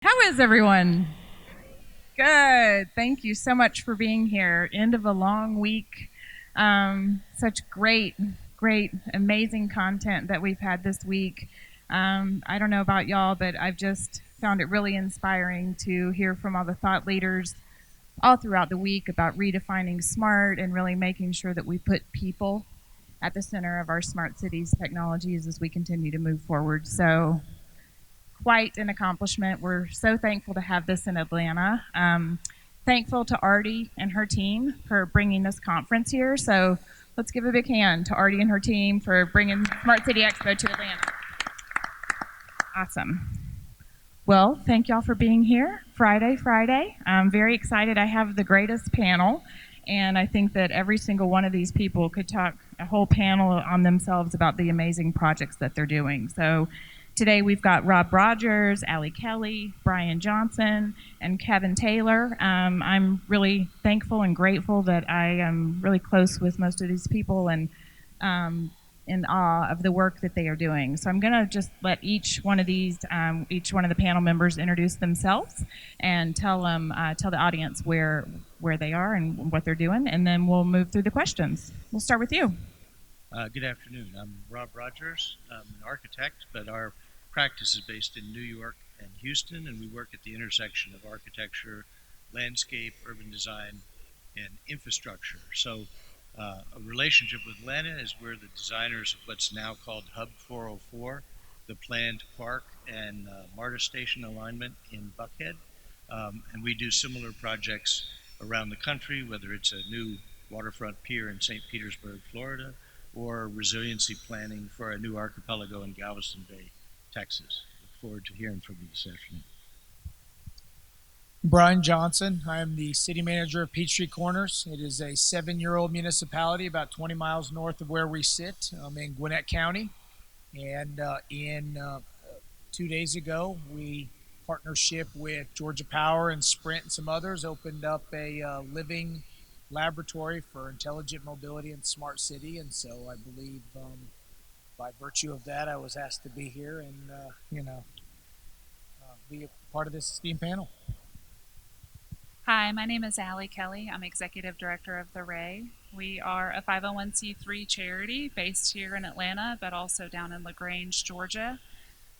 How is everyone? Good. Thank you so much for being here. End of a long week. Such great, amazing content that we've had this week. I don't know about y'all, but I've just found it really inspiring to hear from all the thought leaders all throughout the week about redefining smart and really making sure that we put people at the center of our smart cities technologies as we continue to move forward. So quite an accomplishment. We're so thankful to have this in Atlanta. Thankful to Artie and her team for bringing this conference here. So let's give a big hand to Artie and her team for bringing Smart City Expo to Atlanta. Awesome. Well, thank y'all for being here. Friday. I'm very excited. I have the greatest panel, and I think that every single one of these people could talk a whole panel on themselves about the amazing projects that they're doing. So today we've got Rob Rogers, Allie Kelly, Brian Johnson, and Kevin Taylor. I'm really thankful and grateful that I am really close with most of these people and in awe of the work that they are doing. So I'm going to just let each one of the panel members introduce themselves and tell the audience where they are and what they're doing, and then we'll move through the questions. We'll start with you. Good afternoon. I'm Rob Rogers. I'm an architect, but our practice is based in New York and Houston, and we work at the intersection of architecture, landscape, urban design, and infrastructure. So a relationship with Atlanta is we're the designers of what's now called Hub 404, the planned park and MARTA station alignment in Buckhead. And we do similar projects around the country, whether it's a new waterfront pier in St. Petersburg, Florida, or resiliency planning for a new archipelago in Galveston Bay, Texas. Look forward to hearing from you this afternoon. Brian Johnson. I am the city manager of Peachtree Corners. It is a 7-year-old municipality about 20 miles north of where we sit in Gwinnett County. And 2 days ago, we, partnership with Georgia Power and Sprint and some others, opened up a living laboratory for intelligent mobility and smart city. And so I believe by virtue of that, I was asked to be here and, be a part of this esteemed panel. Hi, my name is Allie Kelly. I'm Executive Director of the Ray. We are a 501c3 charity based here in Atlanta, but also down in LaGrange, Georgia.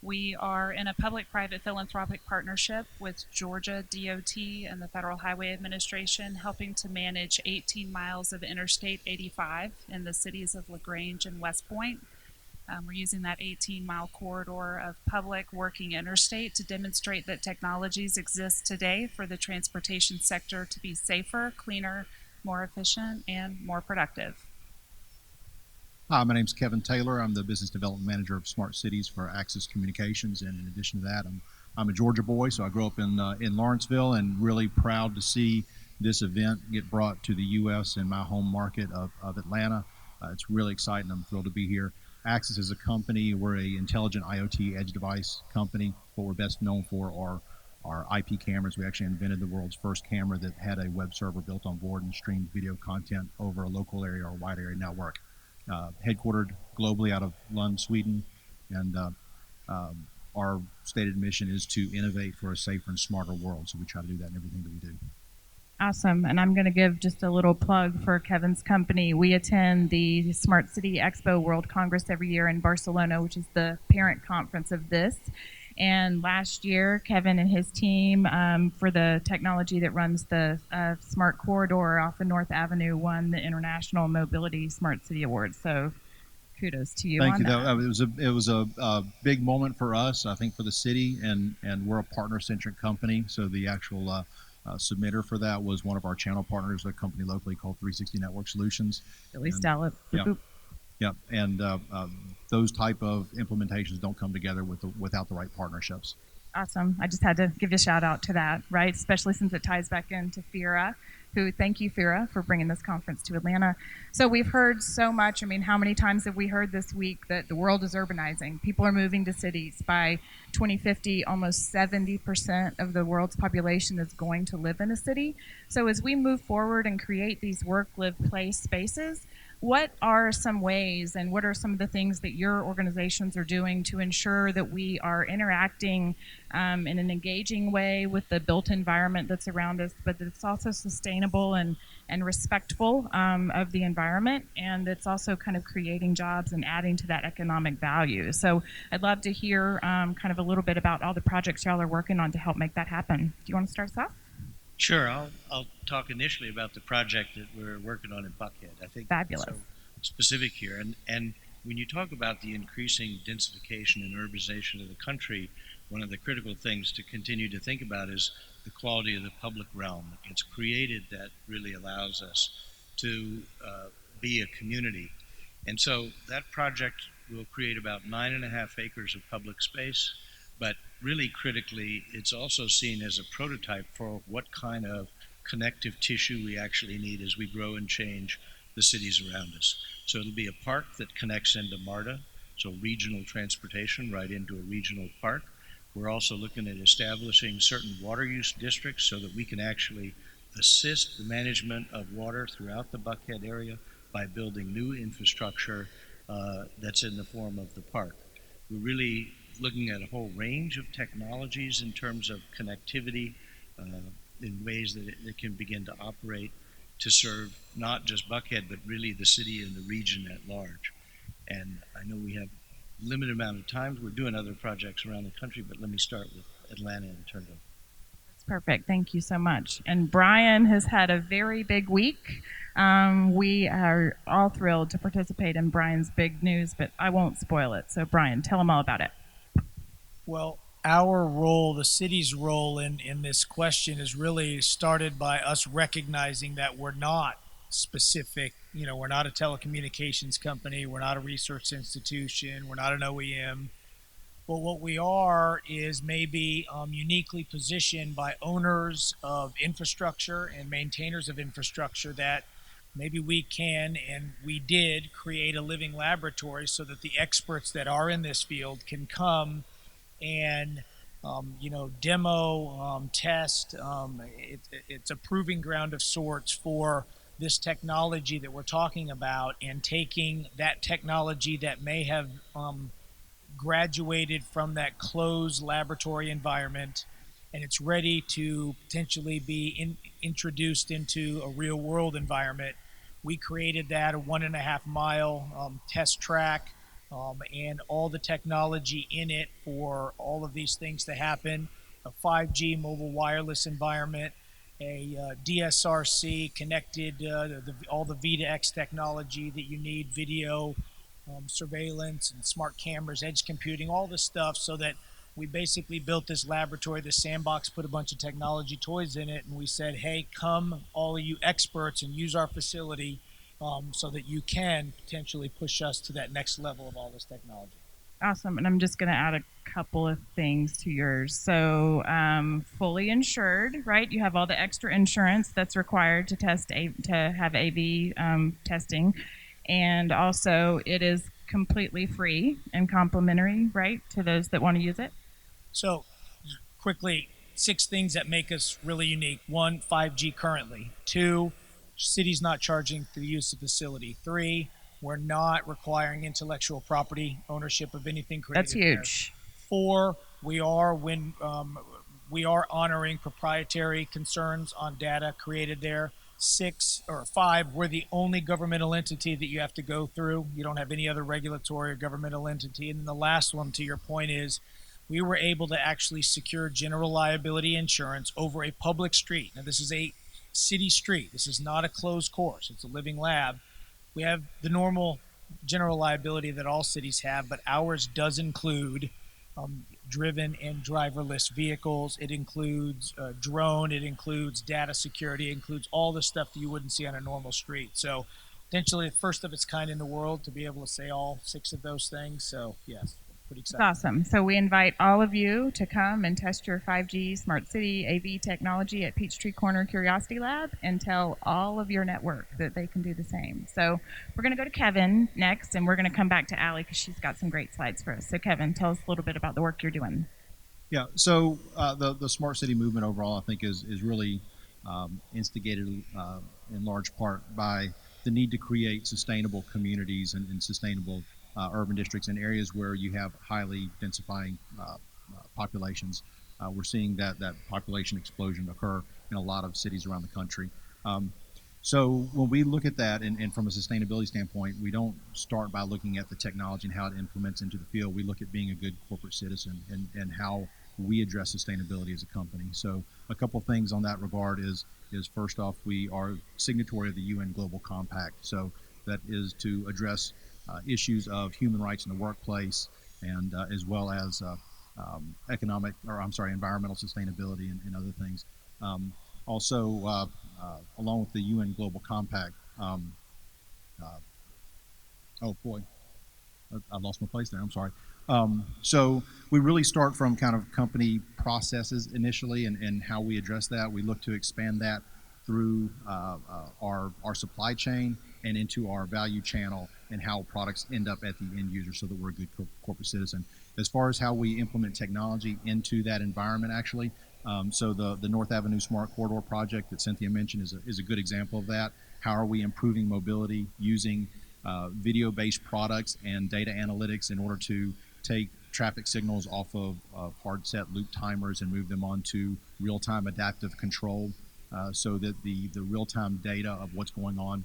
We are in a public-private philanthropic partnership with Georgia DOT and the Federal Highway Administration, helping to manage 18 miles of Interstate 85 in the cities of LaGrange and West Point. We're using that 18-mile corridor of public working interstate to demonstrate that technologies exist today for the transportation sector to be safer, cleaner, more efficient, and more productive. Hi, my name's Kevin Taylor. I'm the Business Development Manager of Smart Cities for Access Communications, and in addition to that, I'm a Georgia boy, so I grew up in Lawrenceville, and really proud to see this event get brought to the U.S. in my home market of Atlanta. It's really exciting. I'm thrilled to be here. Access is a company. We're an intelligent IoT edge device company. What we're best known for are IP cameras. We actually invented the world's first camera that had a web server built on board and streamed video content over a local area or a wide area network. Headquartered globally out of Lund, Sweden, and our stated mission is to innovate for a safer and smarter world. So we try to do that in everything that we do. Awesome. And I'm going to give just a little plug for Kevin's company. We attend the Smart City Expo World Congress every year in Barcelona, which is the parent conference of this. And last year, Kevin and his team, for the technology that runs the Smart Corridor off of North Avenue, won the International Mobility Smart City Awards. So kudos to you. Thank you. That. It was a big moment for us, I think, for the city, and we're a partner-centric company. So the actual submitter for that was one of our channel partners, a company locally called 360 Network Solutions. At least Allie. Yeah, and those type of implementations don't come together without the right partnerships. Awesome. I just had to give a shout out to that, right? Especially since it ties back into FIRA, thank you, FIRA, for bringing this conference to Atlanta. So we've heard so much. I mean, how many times have we heard this week that the world is urbanizing? People are moving to cities. By 2050, almost 70% of the world's population is going to live in a city. So as we move forward and create these work, live, play spaces, what are some ways and what are some of the things that your organizations are doing to ensure that we are interacting in an engaging way with the built environment that's around us, but that it's also sustainable and respectful of the environment, and it's also kind of creating jobs and adding to that economic value. So I'd love to hear kind of a little bit about all the projects y'all are working on to help make that happen. Do you want to start us off? Sure. I'll talk initially about the project that we're working on in Buckhead. I think Fabulous. It's so specific here. And when you talk about the increasing densification and urbanization of the country, one of the critical things to continue to think about is the quality of the public realm that gets created that really allows us to be a community. And so that project will create about 9.5 acres of public space, but really critically, it's also seen as a prototype for what kind of connective tissue we actually need as we grow and change the cities around us. So it'll be a park that connects into MARTA, so regional transportation right into a regional park. We're also looking at establishing certain water use districts so that we can actually assist the management of water throughout the Buckhead area by building new infrastructure that's in the form of the park. We're really looking at a whole range of technologies in terms of connectivity in ways that it can begin to operate to serve not just Buckhead, but really the city and the region at large. And I know we have limited amount of time. We're doing other projects around the country, but let me start with Atlanta and turn to. That's perfect. Thank you so much. And Brian has had a very big week. We are all thrilled to participate in Brian's big news, but I won't spoil it. So Brian, tell them all about it. Well, our role, the city's role in this question is really started by us recognizing that we're not specific. You know, we're not a telecommunications company. We're not a research institution. We're not an OEM. But what we are is maybe uniquely positioned by owners of infrastructure and maintainers of infrastructure that maybe we can, and we did, create a living laboratory so that the experts that are in this field can come and demo, test. It's a proving ground of sorts for this technology that we're talking about, and taking that technology that may have graduated from that closed laboratory environment, and it's ready to potentially be introduced into a real world environment. We created that, a 1.5 mile test track, and all the technology in it for all of these things to happen. A 5G mobile wireless environment, a DSRC connected, all the V2X technology that you need, video, surveillance, and smart cameras, edge computing, all this stuff, so that we basically built this laboratory, this sandbox, put a bunch of technology toys in it, and we said, hey, come, all of you experts, and use our facility so that you can potentially push us to that next level of all this technology. Awesome. And I'm just going to add a couple of things to yours. So fully insured, right? You have all the extra insurance that's required to have AV testing. And also it is completely free and complimentary, right, to those that want to use it? So quickly, 6 things that make us really unique. 1, 5G currently. 2, city's not charging for the use of facility. 3, we're not requiring intellectual property ownership of anything created. That's huge. There. 4, we are honoring proprietary concerns on data created there. 5, we're the only governmental entity that you have to go through. You don't have any other regulatory or governmental entity. And then the last one, to your point, is we were able to actually secure general liability insurance over a public street. Now, this is a city street. This is not a closed course. It's a living lab. We have the normal general liability that all cities have, but ours does include driven and driverless vehicles. It includes drone. It includes data security. It includes all the stuff that you wouldn't see on a normal street. So potentially the first of its kind in the world to be able to say all 6 of those things. So yes, pretty exciting. That's awesome. So we invite all of you to come and test your 5G Smart City AV technology at Peachtree Corner Curiosity Lab and tell all of your network that they can do the same. So we're going to go to Kevin next, and we're going to come back to Allie because she's got some great slides for us. So Kevin, tell us a little bit about the work you're doing. Yeah, so the smart city movement overall, I think, is really instigated in large part by the need to create sustainable communities and sustainable urban districts in areas where you have highly densifying populations. We're seeing that population explosion occur in a lot of cities around the country. So when we look at that, and from a sustainability standpoint, we don't start by looking at the technology and how it implements into the field. We look at being a good corporate citizen and how we address sustainability as a company. So a couple things on that regard is first off, we are signatory of the UN Global Compact. So that is to address issues of human rights in the workplace, and as well as environmental sustainability and other things. Also, along with the UN Global Compact, oh boy, I lost my place there. I'm sorry. So we really start from kind of company processes initially, and how we address that. We look to expand that through our supply chain and into our value channel, and how products end up at the end user, so that we're a good corporate citizen. As far as how we implement technology into that environment, actually, so the North Avenue Smart Corridor project that Cynthia mentioned is a good example of that. How are we improving mobility using video-based products and data analytics in order to take traffic signals off of hard set loop timers and move them onto real-time adaptive control, so that the real-time data of what's going on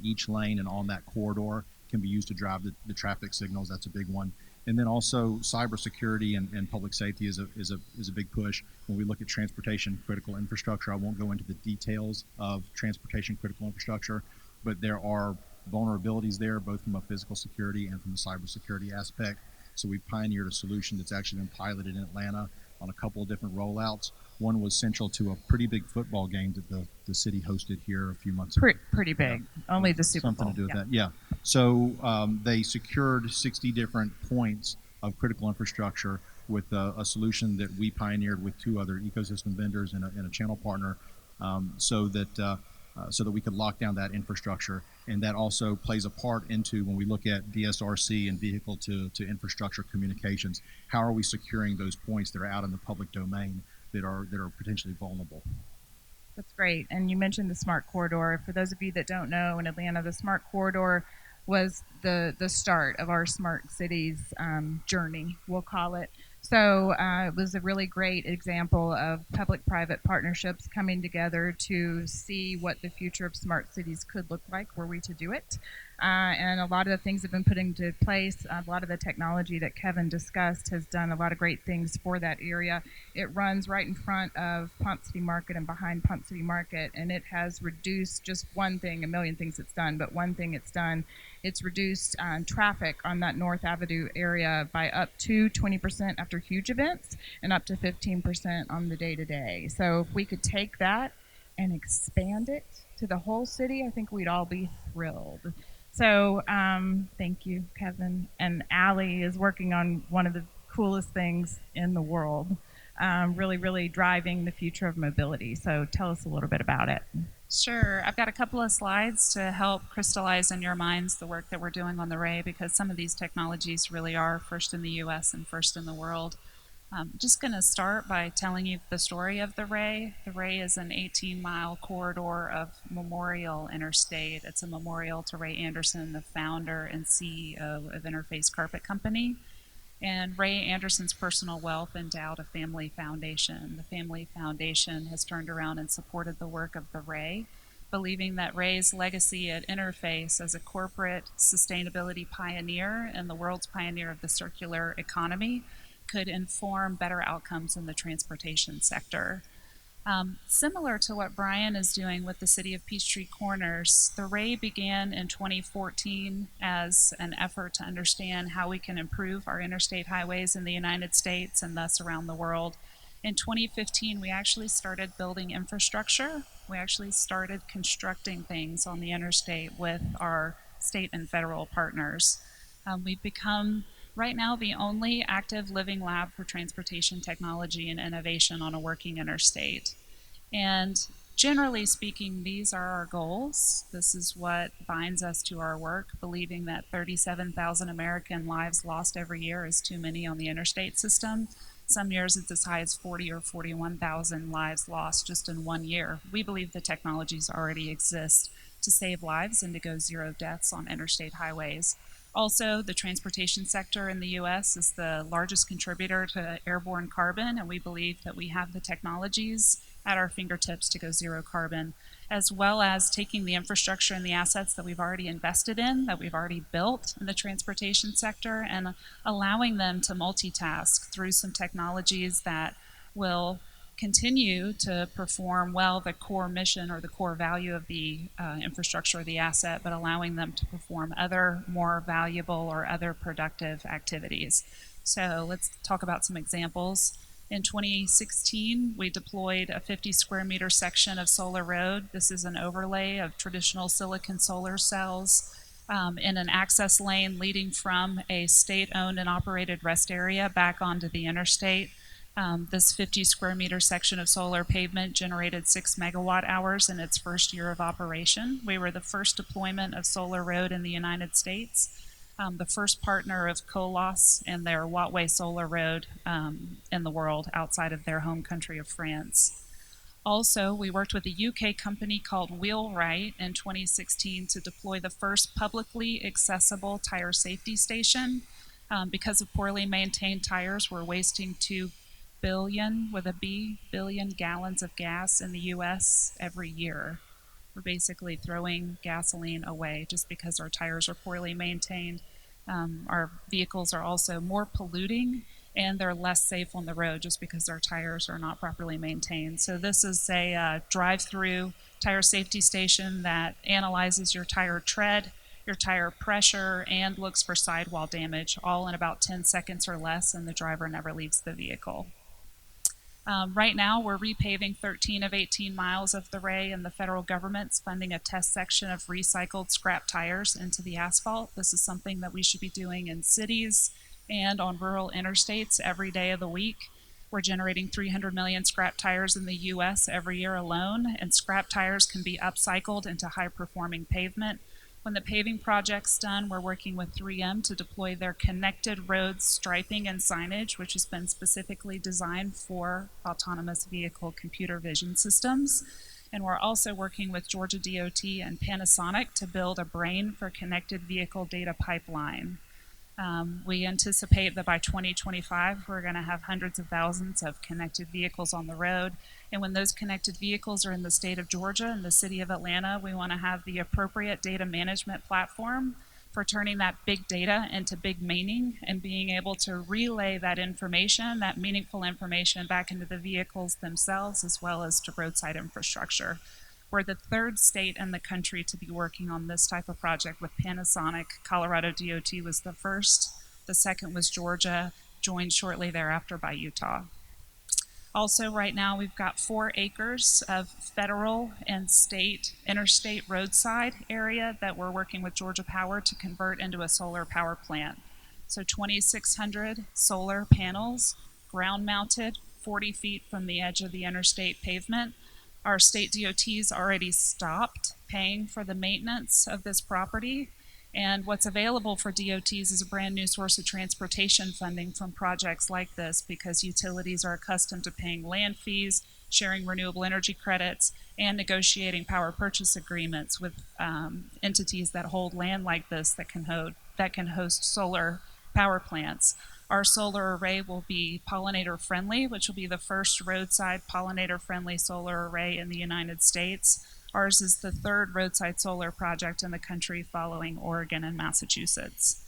each lane and on that corridor can be used to drive the traffic signals. That's a big one. And then also cybersecurity and public safety is a big push. When we look at transportation critical infrastructure, I won't go into the details of transportation critical infrastructure, but there are vulnerabilities there, both from a physical security and from a cybersecurity aspect. So we pioneered a solution that's actually been piloted in Atlanta on a couple of different rollouts. One was central to a pretty big football game that the city hosted here a few months ago. Pretty big. Only the Super Bowl. Something to do with that, yeah. So they secured 60 different points of critical infrastructure with a solution that we pioneered with 2 other ecosystem vendors and a channel partner, so that we could lock down that infrastructure. And that also plays a part into when we look at DSRC and vehicle to infrastructure communications. How are we securing those points that are out in the public domain that are potentially vulnerable? That's great. And you mentioned the Smart Corridor. For those of you that don't know, in Atlanta, the Smart Corridor was the start of our smart cities journey, we'll call it. So it was a really great example of public-private partnerships coming together to see what the future of smart cities could look like were we to do it. And a lot of the things have been put into place. A lot of the technology that Kevin discussed has done a lot of great things for that area. It runs right in front of Ponce City Market and behind Ponce City Market, and it has reduced just one thing, a million things it's done, but one thing it's done, it's reduced traffic on that North Avenue area by up to 20% after huge events and up to 15% on the day-to-day. So if we could take that and expand it to the whole city, I think we'd all be thrilled. So thank you, Kevin. And Allie is working on one of the coolest things in the world, really, really driving the future of mobility. So tell us a little bit about it. Sure. I've got a couple of slides to help crystallize in your minds the work that we're doing on the Ray, because some of these technologies really are first in the U.S. and first in the world. I'm just going to start by telling you the story of the Ray. The Ray is an 18-mile corridor of Memorial Interstate. It's a memorial to Ray Anderson, the founder and CEO of Interface Carpet Company. And Ray Anderson's personal wealth endowed a family foundation. The family foundation has turned around and supported the work of the Ray, believing that Ray's legacy at Interface as a corporate sustainability pioneer and the world's pioneer of the circular economy could inform better outcomes in the transportation sector. Similar to what Brian is doing with the city of Peachtree Corners, the Ray began in 2014 as an effort to understand how we can improve our interstate highways in the United States and thus around the world. In 2015, we actually started building infrastructure. We actually started constructing things on the interstate with our state and federal partners. We've become right now the only active living lab for transportation technology and innovation on a working interstate. And generally speaking, these are our goals. This is what binds us to our work, believing that 37,000 American lives lost every year is too many on the interstate system. Some years it's as high as 40 or 41,000 lives lost just in one year. We believe the technologies already exist to save lives and to go zero deaths on interstate highways. Also, the transportation sector in the U.S. is the largest contributor to airborne carbon, and we believe that we have the technologies at our fingertips to go zero carbon, as well as taking the infrastructure and the assets that we've already invested in, that we've already built in the transportation sector, and allowing them to multitask through some technologies that will continue to perform well the core mission or the core value of the infrastructure or the asset, but allowing them to perform other more valuable or other productive activities. So let's talk about some examples. In 2016, we deployed a 50 square meter section of Solar Road. This is an overlay of traditional silicon solar cells in an access lane leading from a state-owned and operated rest area back onto the interstate. This 50 square meter section of solar pavement generated 6 megawatt hours in its first year of operation. We were the first deployment of Solar Road in the United States, the first partner of Colas and their Wattway Solar Road in the world outside of their home country of France. Also, we worked with a UK company called Wheelwright in 2016 to deploy the first publicly accessible tire safety station. Because of poorly maintained tires, we're wasting 2 billion, with a B, billion gallons of gas in the US every year. We're basically throwing gasoline away just because our tires are poorly maintained. Our vehicles are also more polluting and they're less safe on the road just because our tires are not properly maintained. So this is a drive-through tire safety station that analyzes your tire tread, your tire pressure, and looks for sidewall damage, all in about 10 seconds or less, and the driver never leaves the vehicle. Right now, we're repaving 13 of 18 miles of the Ray, and the federal government's funding a test section of recycled scrap tires into the asphalt. This is something that we should be doing in cities and on rural interstates every day of the week. We're generating 300 million scrap tires in the U.S. every year alone, and scrap tires can be upcycled into high-performing pavement. When the paving project's done, we're working with 3M to deploy their connected roads striping and signage, which has been specifically designed for autonomous vehicle computer vision systems. And we're also working with Georgia DOT and Panasonic to build a brain for connected vehicle data pipeline. We anticipate that by 2025, we're going to have hundreds of thousands of connected vehicles on the road. And when those connected vehicles are in the state of Georgia and the city of Atlanta, we want to have the appropriate data management platform for turning that big data into big meaning and being able to relay that information, that meaningful information, back into the vehicles themselves as well as to roadside infrastructure. We're the third state in the country to be working on this type of project with Panasonic. Colorado DOT was the first. The second was Georgia, joined shortly thereafter by Utah. Also, right now, we've got 4 acres of federal and state interstate roadside area that we're working with Georgia Power to convert into a solar power plant. So 2,600 solar panels, ground mounted, 40 feet from the edge of the interstate pavement. Our state DOT's already stopped paying for the maintenance of this property, and what's available for DOTs is a brand new source of transportation funding from projects like this, because utilities are accustomed to paying land fees, sharing renewable energy credits, and negotiating power purchase agreements with entities that hold land like this that can host solar power plants. Our solar array will be pollinator friendly, which will be the first roadside pollinator friendly solar array in the United States. Ours is the third roadside solar project in the country, following Oregon and Massachusetts.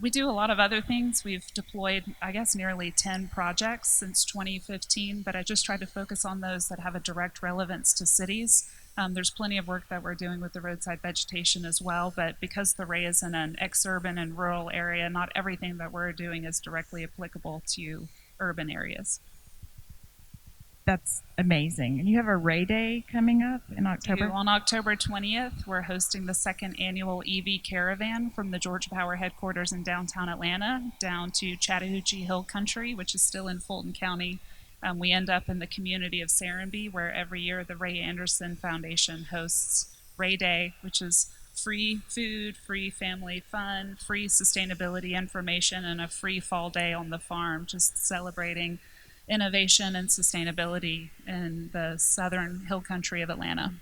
We do a lot of other things. We've deployed, I guess, nearly 10 projects since 2015, but I just tried to focus on those that have a direct relevance to cities. There's plenty of work that we're doing with the roadside vegetation as well, but because the Ray is in an exurban and rural area, not everything that we're doing is directly applicable to urban areas. That's amazing. And you have a Ray Day coming up in October? On October 20th, we're hosting the second annual EV Caravan from the Georgia Power headquarters in downtown Atlanta down to Chattahoochee Hill Country, which is still in Fulton County. We end up in the community of Serenbe, where every year the Ray Anderson Foundation hosts Ray Day, which is free food, free family fun, free sustainability information, and a free fall day on the farm, just celebrating innovation and sustainability in the southern hill country of Atlanta.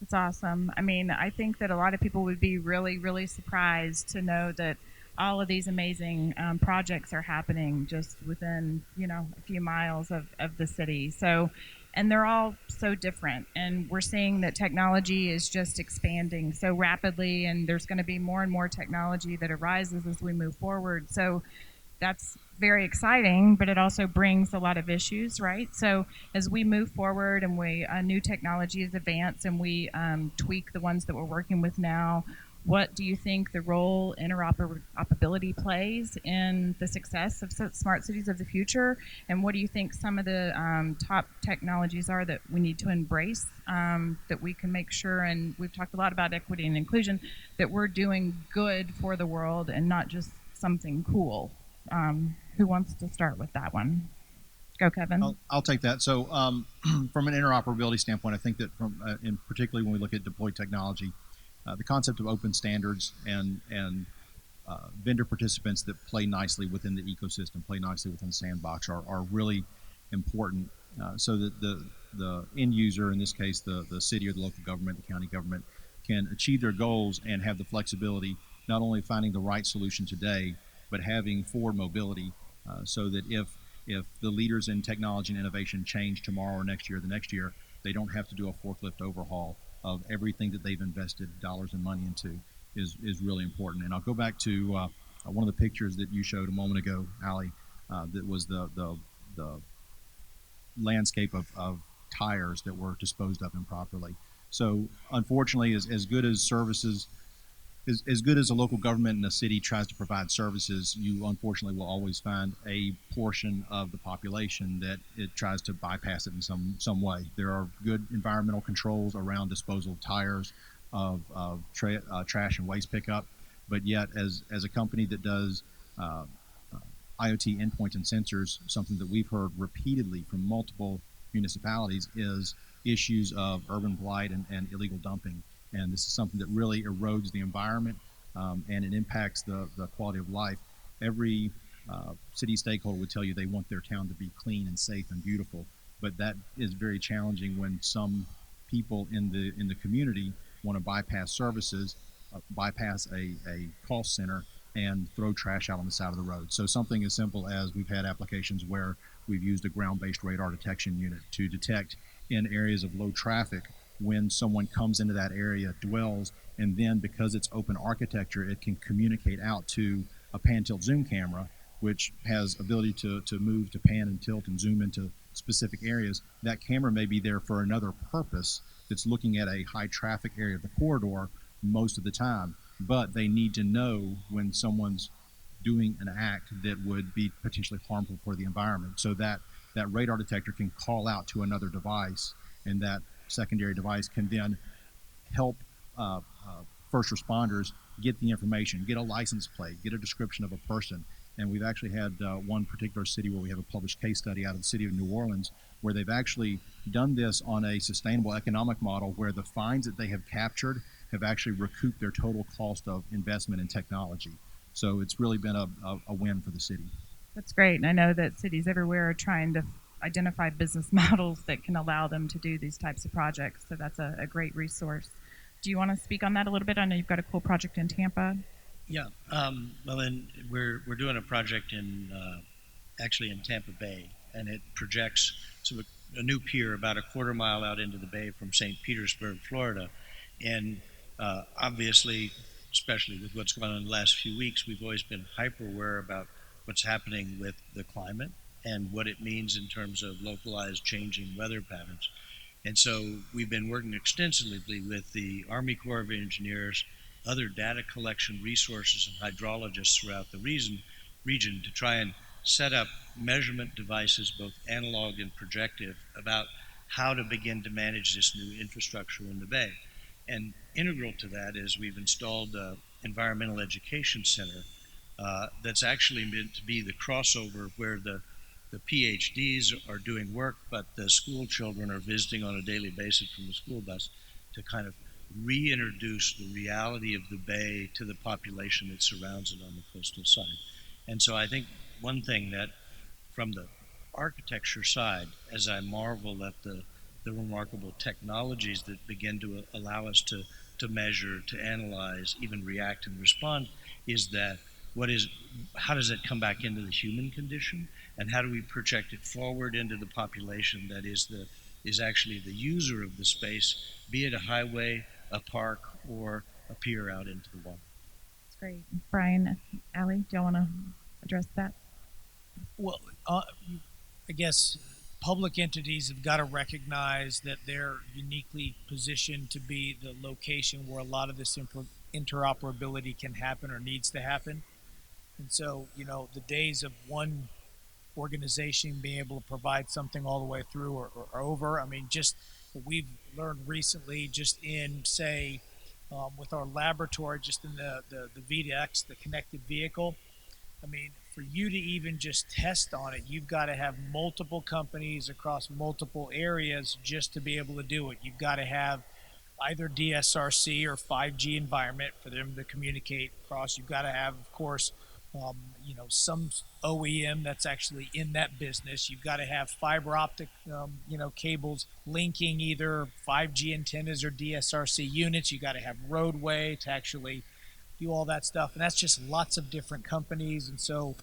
It's awesome. I mean, I think that a lot of people would be really, really surprised to know that all of these amazing projects are happening just within, a few miles of the city. So, and they're all so different. And we're seeing that technology is just expanding so rapidly, and there's going to be more and more technology that arises as we move forward. So, that's very exciting, but it also brings a lot of issues, right? So as we move forward and new technologies advance and we tweak the ones that we're working with now, what do you think the role interoperability plays in the success of smart cities of the future? And what do you think some of the top technologies are that we need to embrace, that we can make sure, and we've talked a lot about equity and inclusion, that we're doing good for the world and not just something cool? Who wants to start with that one? Go, Kevin. I'll take that. So, from an interoperability standpoint, I think that and particularly when we look at deployed technology, the concept of open standards and vendor participants that play nicely within the ecosystem, play nicely within the sandbox, are really important. So that the end user, in this case, the city or the local government, the county government, can achieve their goals and have the flexibility, not only finding the right solution today, but having forward mobility, so that if the leaders in technology and innovation change tomorrow or next year or the next year, they don't have to do a forklift overhaul of everything that they've invested dollars and money into is really important. And I'll go back to one of the pictures that you showed a moment ago, Allie, that was the landscape of tires that were disposed of improperly. So unfortunately, as good as services, as good as a local government and a city tries to provide services, you unfortunately will always find a portion of the population that it tries to bypass it in some way. There are good environmental controls around disposal of tires, of trash and waste pickup, but yet as a company that does IoT endpoints and sensors, something that we've heard repeatedly from multiple municipalities is issues of urban blight and illegal dumping. And this is something that really erodes the environment, and it impacts the quality of life. Every city stakeholder would tell you they want their town to be clean and safe and beautiful, but that is very challenging when some people in the community want to bypass services, bypass a call center, and throw trash out on the side of the road. So something as simple as we've had applications where we've used a ground-based radar detection unit to detect in areas of low traffic when someone comes into that area, dwells, and then because it's open architecture, it can communicate out to a pan-tilt zoom camera, which has ability to move, to pan and tilt and zoom into specific areas. That camera may be there for another purpose that's looking at a high traffic area of the corridor most of the time, but they need to know when someone's doing an act that would be potentially harmful for the environment. So that radar detector can call out to another device, and that secondary device can then help first responders get the information, get a license plate, get a description of a person. And we've actually had one particular city where we have a published case study out of the city of New Orleans where they've actually done this on a sustainable economic model where the fines that they have captured have actually recouped their total cost of investment in technology. So it's really been a win for the city. That's great. And I know that cities everywhere are trying to identify business models that can allow them to do these types of projects. So that's a great resource. Do you want to speak on that a little bit? I know you've got a cool project in Tampa. Yeah. Well, then we're doing a project actually in Tampa Bay, and it projects a new pier about a quarter mile out into the bay from St. Petersburg, Florida. And obviously, especially with what's going on in the last few weeks, we've always been hyper aware about what's happening with the climate and what it means in terms of localized changing weather patterns. And so we've been working extensively with the Army Corps of Engineers, other data collection resources and hydrologists throughout the region to try and set up measurement devices, both analog and projective, about how to begin to manage this new infrastructure in the bay. And integral to that is we've installed an environmental education center that's actually meant to be the crossover where the PhDs are doing work, but the school children are visiting on a daily basis from the school bus to kind of reintroduce the reality of the bay to the population that surrounds it on the coastal side. And so I think one thing that from the architecture side, as I marvel at the the remarkable technologies that begin to allow us to measure, to analyze, even react and respond, is that how does it come back into the human condition, and how do we project it forward into the population that is actually the user of the space, be it a highway, a park, or a pier out into the water. That's great. Brian, Allie, do you want to address that? Well, I guess public entities have got to recognize that they're uniquely positioned to be the location where a lot of this interoperability can happen or needs to happen. And so, the days of one organization being able to provide something all the way through are over. I mean, just what we've learned recently, just in, say, with our laboratory, just in the V2X, the connected vehicle. I mean, for you to even just test on it, you've got to have multiple companies across multiple areas just to be able to do it. You've got to have either DSRC or 5G environment for them to communicate across. You've got to have, of course, some OEM that's actually in that business. You've got to have fiber optic, cables linking either 5G antennas or DSRC units. You've got to have roadway to actually do all that stuff, and that's just lots of different companies. And so,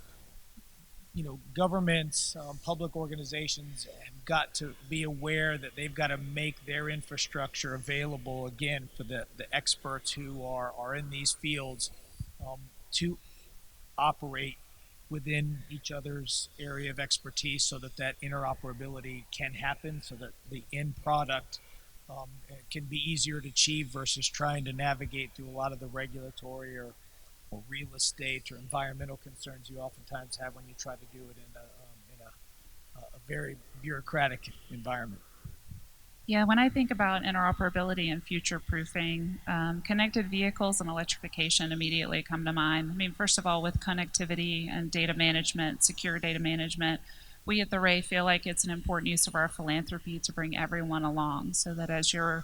governments, public organizations have got to be aware that they've got to make their infrastructure available again for the experts who are in these fields to operate within each other's area of expertise, so that interoperability can happen, so that the end product can be easier to achieve versus trying to navigate through a lot of the regulatory or real estate or environmental concerns you oftentimes have when you try to do it in a very bureaucratic environment. Yeah, when I think about interoperability and future-proofing, connected vehicles and electrification immediately come to mind. I mean, first of all, with connectivity and data management, secure data management, we at the Ray feel like it's an important use of our philanthropy to bring everyone along, so that as you're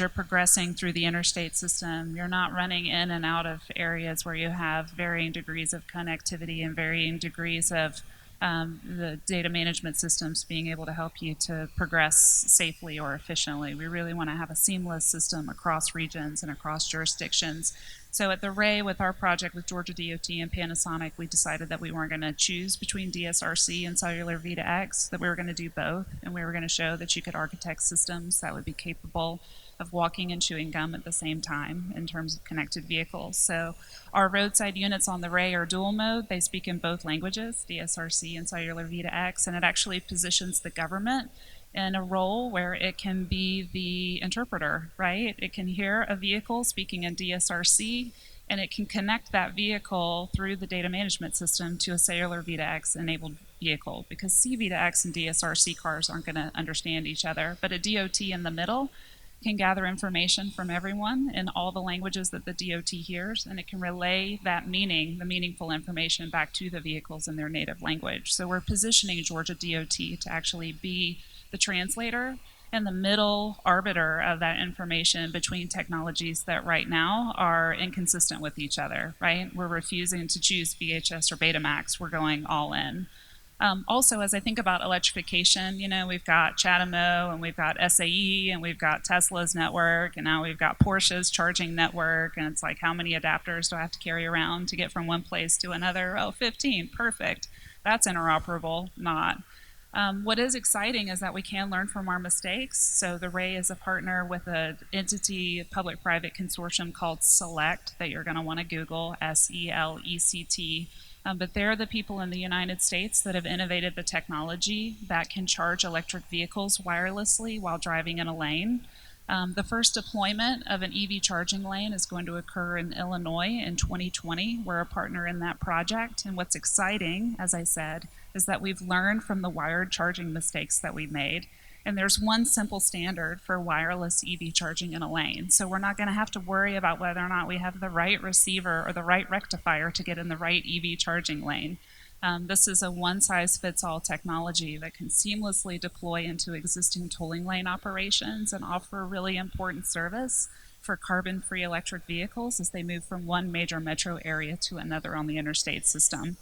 progressing through the interstate system, you're not running in and out of areas where you have varying degrees of connectivity and varying degrees of the data management systems being able to help you to progress safely or efficiently. We really want to have a seamless system across regions and across jurisdictions. So at the Ray, with our project with Georgia DOT and Panasonic, we decided that we weren't going to choose between DSRC and cellular V2X, that we were going to do both, and we were going to show that you could architect systems that would be capable of walking and chewing gum at the same time in terms of connected vehicles. So our roadside units on the Ray are dual mode. They speak in both languages, DSRC and cellular V2X, and it actually positions the government in a role where it can be the interpreter, right? It can hear a vehicle speaking in DSRC, and it can connect that vehicle through the data management system to a cellular V2X enabled vehicle, because C-V2X and DSRC cars aren't going to understand each other, but a DOT in the middle can gather information from everyone in all the languages that the DOT hears, and it can relay that the meaningful information back to the vehicles in their native language. So we're positioning Georgia DOT to actually be the translator and the middle arbiter of that information between technologies that right now are inconsistent with each other, right? We're refusing to choose VHS or Betamax. We're going all in. Also, as I think about electrification, we've got CHAdeMO, and we've got SAE, and we've got Tesla's network, and now we've got Porsche's charging network, and it's like, how many adapters do I have to carry around to get from one place to another? Oh, 15, perfect. That's interoperable, not. What is exciting is that we can learn from our mistakes. So the Ray is a partner with an entity, public-private consortium called SELECT, that you're going to want to Google, SELECT. But they're the people in the United States that have innovated the technology that can charge electric vehicles wirelessly while driving in a lane. The first deployment of an EV charging lane is going to occur in Illinois in 2020. We're a partner in that project. And what's exciting, as I said, is that we've learned from the wired charging mistakes that we made. And there's one simple standard for wireless EV charging in a lane. So we're not going to have to worry about whether or not we have the right receiver or the right rectifier to get in the right EV charging lane. This is a one-size-fits-all technology that can seamlessly deploy into existing tolling lane operations and offer a really important service for carbon-free electric vehicles as they move from one major metro area to another on the interstate system.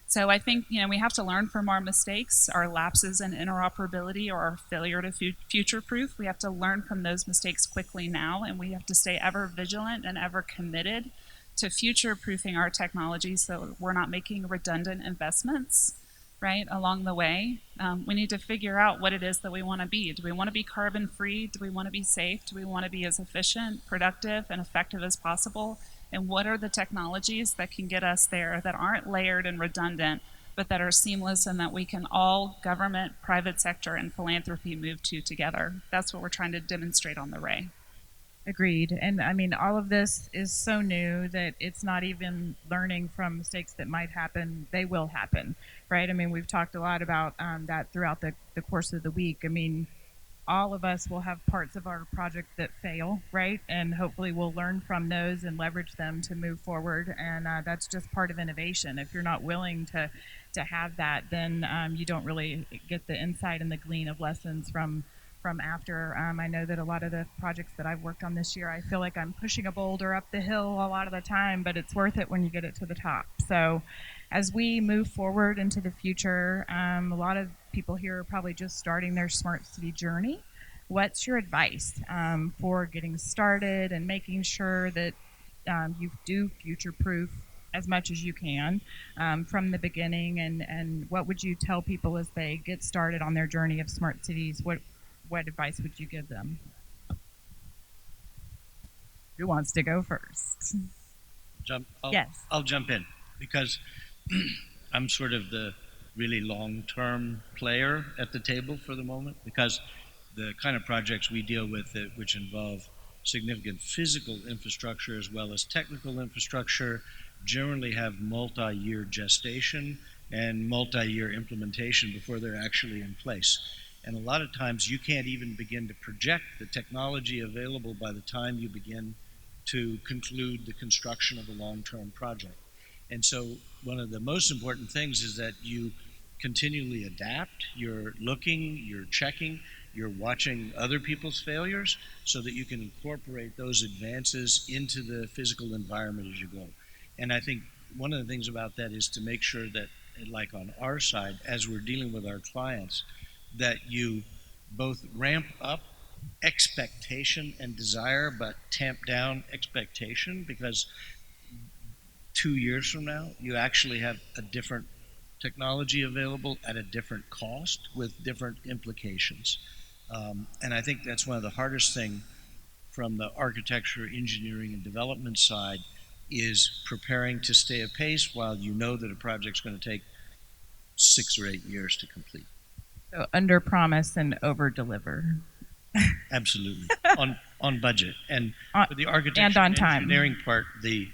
So I think we have to learn from our mistakes, our lapses in interoperability, or our failure to future-proof. We have to learn from those mistakes quickly now, and we have to stay ever vigilant and ever committed to future-proofing our technology so we're not making redundant investments right along the way. We need to figure out what it is that we want to be. Do we want to be carbon-free? Do we want to be safe? Do we want to be as efficient, productive, and effective as possible? And what are the technologies that can get us there that aren't layered and redundant, but that are seamless and that we can all, government, private sector, and philanthropy, move to together? That's what we're trying to demonstrate on the Ray. Agreed. And I mean, all of this is so new that it's not even learning from mistakes that might happen. They will happen, right? I mean, we've talked a lot about that throughout the course of the week. I mean, all of us will have parts of our project that fail, right? And hopefully we'll learn from those and leverage them to move forward. And that's just part of innovation. If you're not willing to have that, then you don't really get the insight and the glean of lessons from after. I know that a lot of the projects that I've worked on this year, I feel like I'm pushing a boulder up the hill a lot of the time, but it's worth it when you get it to the top. So as we move forward into the future, a lot of people here are probably just starting their smart city journey. What's your advice for getting started and making sure that you do future-proof as much as you can from the beginning? And what would you tell people as they get started on their journey of smart cities? What advice would you give them? Who wants to go first? Yes. I'll jump in because I'm sort of the really long-term player at the table for the moment, because the kind of projects we deal with which involve significant physical infrastructure as well as technical infrastructure generally have multi-year gestation and multi-year implementation before they're actually in place. And a lot of times you can't even begin to project the technology available by the time you begin to conclude the construction of a long-term project. And so one of the most important things is that you continually adapt. You're looking, you're checking, you're watching other people's failures so that you can incorporate those advances into the physical environment as you go. And I think one of the things about that is to make sure that, like on our side, as we're dealing with our clients, that you both ramp up expectation and desire, but tamp down expectation, because 2 years from now, you actually have a different technology available at a different cost with different implications. And I think that's one of the hardest things from the architecture, engineering, and development side is preparing to stay apace while you know that a project's going to take 6 or 8 years to complete. So under promise and over deliver. Absolutely. on budget. And for the architecture and on time. Engineering part, the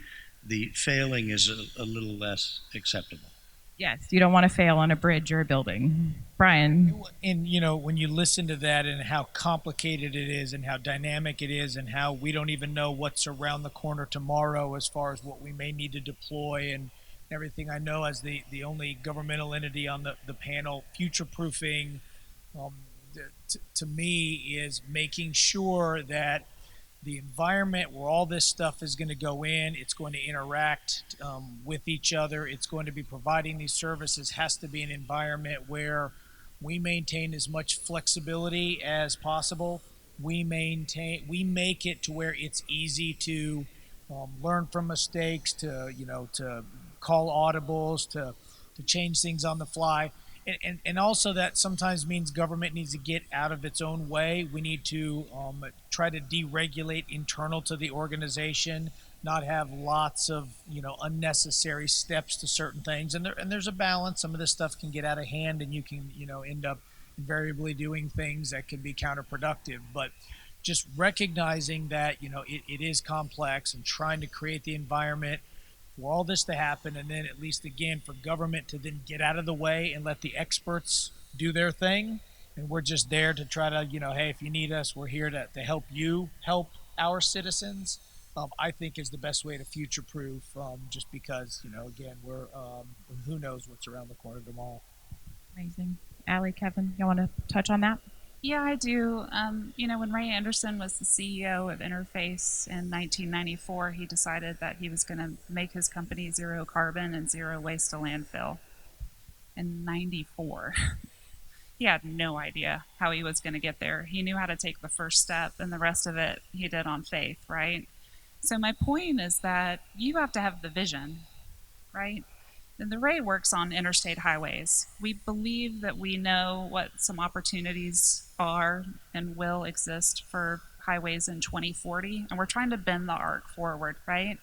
failing is a little less acceptable. Yes, you don't want to fail on a bridge or a building. Brian. And when you listen to that and how complicated it is and how dynamic it is and how we don't even know what's around the corner tomorrow as far as what we may need to deploy and everything, I know as the only governmental entity on the panel, future-proofing to me is making sure that the environment where all this stuff is going to go in, it's going to interact with each other, it's going to be providing these services, has to be an environment where we maintain as much flexibility as possible. We make it to where it's easy to learn from mistakes, to call audibles, to change things on the fly. And also that sometimes means government needs to get out of its own way. We need to try to deregulate internal to the organization, not have lots of unnecessary steps to certain things. And there's a balance. Some of this stuff can get out of hand, and you can end up invariably doing things that can be counterproductive. But just recognizing that it is complex and trying to create the environment for all this to happen, and then at least again for government to then get out of the way and let the experts do their thing, and we're just there to try to hey, if you need us, we're here to help you help our citizens. I think is the best way to future-proof, just because again we're who knows what's around the corner tomorrow. Amazing. Allie, Kevin, you want to touch on that? Yeah, I do. When Ray Anderson was the CEO of Interface in 1994, he decided that he was going to make his company zero carbon and zero waste to landfill. in 94. He had no idea how he was going to get there. He knew how to take the first step, and the rest of it he did on faith, right? So my point is that you have to have the vision, right? And the Ray works on interstate highways. We believe that we know what some opportunities are and will exist for highways in 2040, and we're trying to bend the arc forward, right?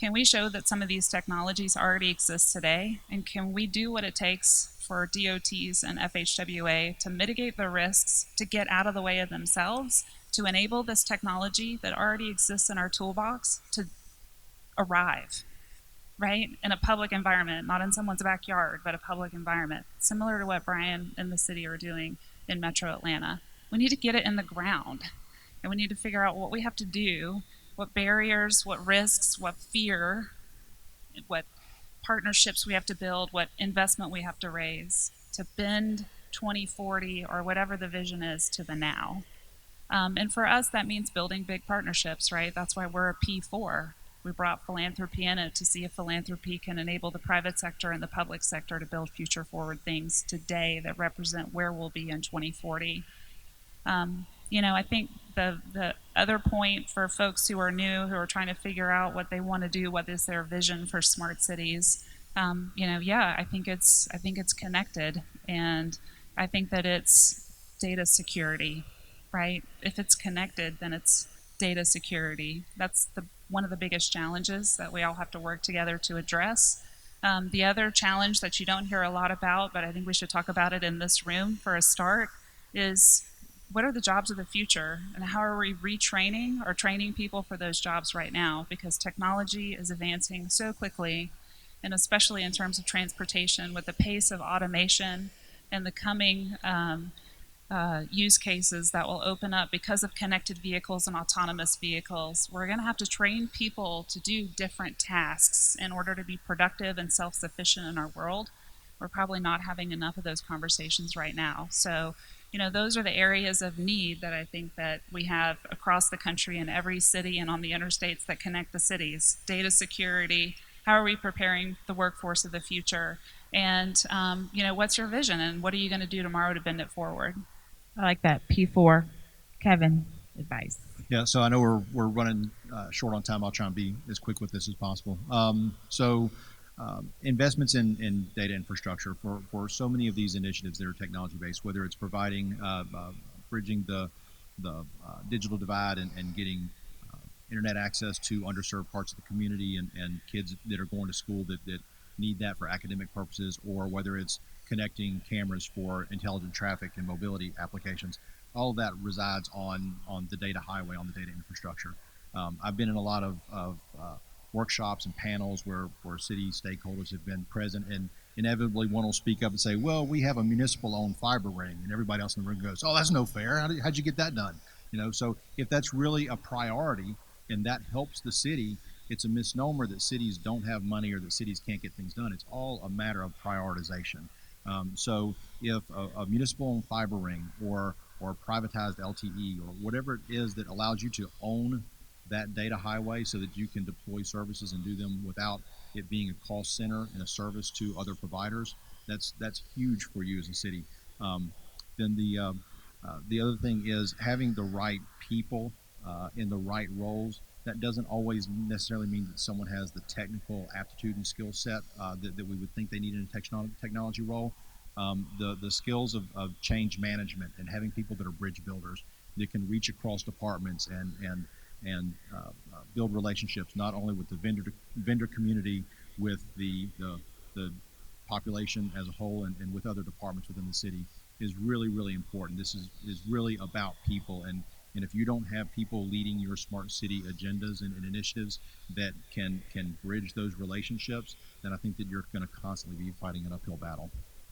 Can we show that some of these technologies already exist today? And can we do what it takes for DOTs and FHWA to mitigate the risks, to get out of the way of themselves, to enable this technology that already exists in our toolbox to arrive, right? In a public environment, not in someone's backyard, but a public environment, similar to what Brian and the city are doing in Metro Atlanta. We need to get it in the ground, and we need to figure out what we have to do, what barriers, what risks, what fear, what partnerships we have to build, what investment we have to raise to bend 2040 or whatever the vision is to the now. And for us, that means building big partnerships, right? That's why we're a P4. We brought philanthropy in it to see if philanthropy can enable the private sector and the public sector to build future forward things today that represent where we'll be in 2040. I think the other point for folks who are new, who are trying to figure out what they want to do, what is their vision for smart cities, I think it's connected, and I think that it's data security, right? If it's connected, then it's data security. That's one of the biggest challenges that we all have to work together to address. The other challenge that you don't hear a lot about, but I think we should talk about it in this room for a start, is what are the jobs of the future, and how are we retraining or training people for those jobs right now? Because technology is advancing so quickly, and especially in terms of transportation, with the pace of automation and the coming use cases that will open up because of connected vehicles and autonomous vehicles. We're going to have to train people to do different tasks in order to be productive and self-sufficient in our world. We're probably not having enough of those conversations right now. So, those are the areas of need that I think that we have across the country in every city and on the interstates that connect the cities. Data security, how are we preparing the workforce of the future? And, what's your vision, and what are you going to do tomorrow to bend it forward? I like that. P4, Kevin, advice. Yeah, so I know we're running short on time. I'll try and be as quick with this as possible. Investments in data infrastructure for so many of these initiatives that are technology based, whether it's providing bridging the digital divide and getting internet access to underserved parts of the community and kids that are going to school that need that for academic purposes, or whether it's connecting cameras for intelligent traffic and mobility applications. All of that resides on the data highway, on the data infrastructure. I've been in a lot of workshops and panels where city stakeholders have been present, and inevitably one will speak up and say, well, we have a municipal owned fiber ring, and everybody else in the room goes, oh, that's no fair. How'd you get that done? So if that's really a priority and that helps the city, it's a misnomer that cities don't have money or that cities can't get things done. It's all a matter of prioritization. So if a municipal owned fiber ring or privatized LTE or whatever it is that allows you to own that data highway so that you can deploy services and do them without it being a cost center and a service to other providers, that's huge for you as a city. Then the other thing is having the right people in the right roles. That doesn't always necessarily mean that someone has the technical aptitude and skill set that we would think they need in a technology role. The skills of change management and having people that are bridge builders that can reach across departments and build relationships not only with the vendor community, with the population as a whole, and with other departments within the city is really, really important. This is really about people, and if you don't have people leading your smart city agendas and initiatives that can bridge those relationships, then I think that you're going to constantly be fighting an uphill battle.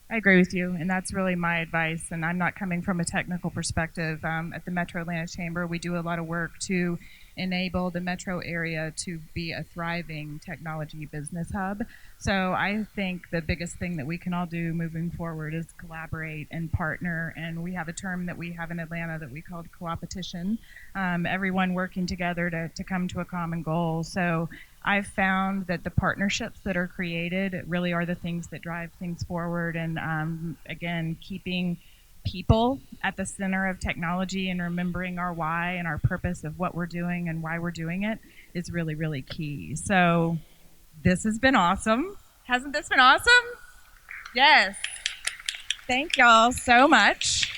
I agree with you, and that's really my advice. And I'm not coming from a technical perspective. At the Metro Atlanta Chamber, we do a lot of work to enable the metro area to be a thriving technology business hub. So I think the biggest thing that we can all do moving forward is collaborate and partner. And we have a term that we have in Atlanta that we called co-opetition, everyone working together to come to a common goal. So I've found that the partnerships that are created really are the things that drive things forward. And again, keeping people at the center of technology and remembering our why and our purpose of what we're doing and why we're doing it is really, really key. So this has been awesome. Hasn't this been awesome? Yes. Thank y'all so much.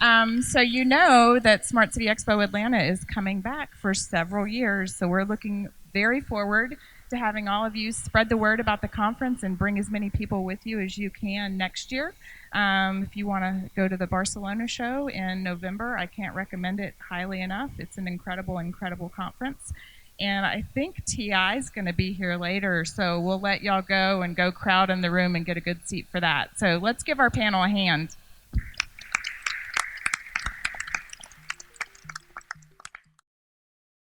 So you know that Smart City Expo Atlanta is coming back for several years. So we're looking very forward to having all of you spread the word about the conference and bring as many people with you as you can next year. If you want to go to the Barcelona show in November, I can't recommend it highly enough. It's an incredible, incredible conference. And I think TI is going to be here later, so we'll let y'all go and go crowd in the room and get a good seat for that. So let's give our panel a hand.